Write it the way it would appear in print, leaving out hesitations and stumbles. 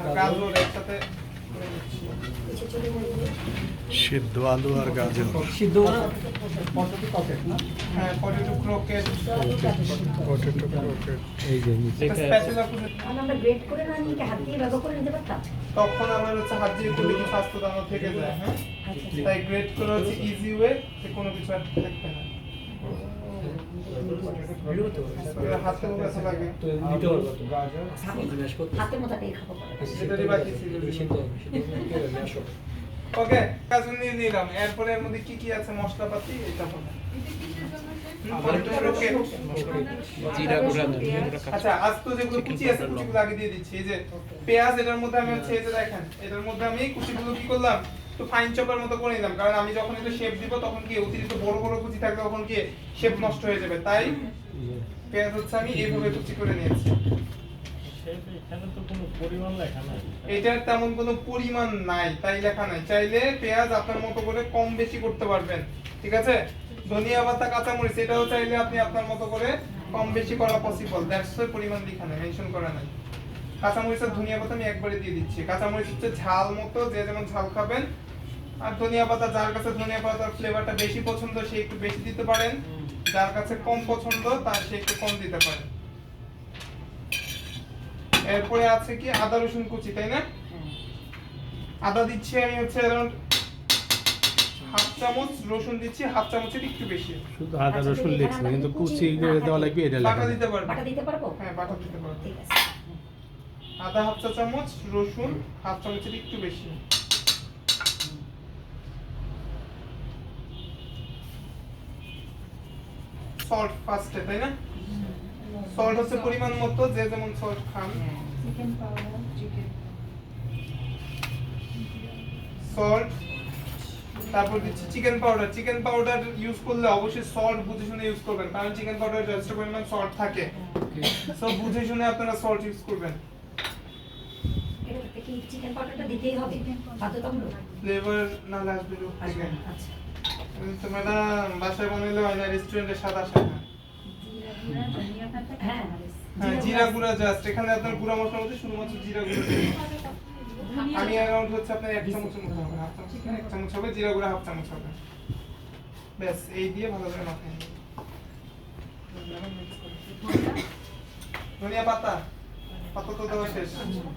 আর গাজর একসাথে সিদ্ধ আলু আর গাজর সিদ্ধ পটেটো ক্রকেট না? হ্যাঁ পটেটো ক্রোকেট পটেটো ক্রোকেট এই যে নিচে স্প্যাচুলা করে আমরা গ্রেড করে না নিয়ে কি হাত দিয়ে ব্যবহার করে নিতে পারতাম? তখন আমার হচ্ছে হাত দিয়ে করলে কি স্বাস্থ্য দানো থেকে যায়, হ্যাঁ তাই গ্রেড করে হচ্ছে ইজি ওয়ে, যে কোনো কিছু আর থাকবে না। হাতে ব্যথা লাগে তো নিতে পারবো তো গাজর জিজ্ঞেস করতে হাতের মতাটাই খাবো। সেটারই বাকি ছিল। সিদ্ধ আসো ওকে গাজর নিয়ে নিলাম, এরপরে এর মধ্যে কি কি আছে মশলাপাতি এটা বলো। পটেটো ক্রোকেট, জিরা গুঁড়া ধনিয়া গুঁড়া আচ্ছা আজ তো যেগুলো কুচি আছে কুচিগুলো আগে দিয়ে দিচ্ছি। এই যে পেঁয়াজ, এটার মধ্যে আমি হচ্ছে এই যে দেখেন এটার মধ্যে আমি কুচিগুলো কি করলাম একটু ফাইন চপার মতো করে নিলাম, কারণ আমি যখন এটা শেপ দিব তখন কি অতিরিক্ত বড় বড় কুচি থাকলে তখন কি শেপ নষ্ট হয়ে যাবে, তাই পেঁয়াজ হচ্ছে আমি এইভাবে কুচি করে নিয়েছি। এখানে তো কোনো পরিমাণ লেখা নাই। এটার তেমন কোনো পরিমাণ নাই তাই লেখা নাই, চাইলে পেঁয়াজ আপনার মতো করে কম বেশি করতে পারবেন, ঠিক আছে। ধনিয়া পাতা কাঁচামরিচ এটাও চাইলে আপনি আপনার মতো করে কম বেশি করা পসিবল, দ্যাটস ওয়াই পরিমাণ লেখা নাই, মেনশন করা নাই। কাঁচামরিচ আর ধনিয়া পাতা আমি একবারে দিয়ে দিচ্ছি। কাঁচামরিচ হচ্ছে ঝাল মতো, যে যেমন ঝাল খাবেন, আর ধনিয়া পাতা যার কাছে ধনিয়া পাতার ফ্লেভারটা বেশি পছন্দ সে একটু বেশি দিতে পারেন, যার কাছে কম পছন্দ তার সে একটু কম দিতে পারেন। এরপরে আছে কি আদা রসুন কুচি, তাই না? আদা দিচ্ছি আমি হচ্ছে अराउंड হাফ চামচ, রসুন দিচ্ছি হাফ চামচের একটু বেশি। শুধু আদা রসুন লিখছে কিন্তু কুচি করে দেওয়া লাগবে, এটা বাটা লেখা দিতে পারবো, বাটা দিতে পারবো? হ্যাঁ বাটা দিতে পারবো। ঠিক আছে। আদা হাফ চা চামচ, রসুন হাফ চামচের একটু বেশি। সল্ট ফার্স্টে, তাই না? সল্ট হচ্ছে পরিমাণ মতো, যে যেমন সল্ট খান। চিকেন পাউডার, চিকেন সল্ট, তারপর দিচ্ছি chicken powder. Chicken powder use করলে অবশ্যই সল্ট বুঝে শুনে ইউজ করবেন, কারণ চিকেন পাউডারে যথেষ্ট পরিমাণ সল্ট থাকে, সো বুঝে শুনে আপনারা সল্ট ইউজ করবেন। এটাতে কি চিকেন পাউডারটা দিতেই হবে বাধ্যতামূলক? ফ্লেভার না লাগবে লোক থেকে। আচ্ছা। তো ম্যাডাম বাসায় বানাইলে হয় না, রেস্টুরেন্টে স্বাদ আসে না। জিরা গুঁড়া, ধনিয়া পাতা, হ্যাঁ। কাঁচামরিচ। হ্যাঁ জিরা গুঁড়া জাস্ট, এখানে আপনার গুঁড়া মশলার মধ্যে শুধুমাত্র জিরা গুঁড়া দেবেন। আমি অ্যারাউন্ড হচ্ছে আপনার 1 চামচের মতো হবে, হাফ চামচ, 1 চামচ হবে, জিরা গুঁড়া হাফ চামচ হবে, ব্যাস এই দিয়ে ভালো করে মাখিয়ে নিন। ধনিয়া পাতা, পাতা তো দেওয়া শেষ।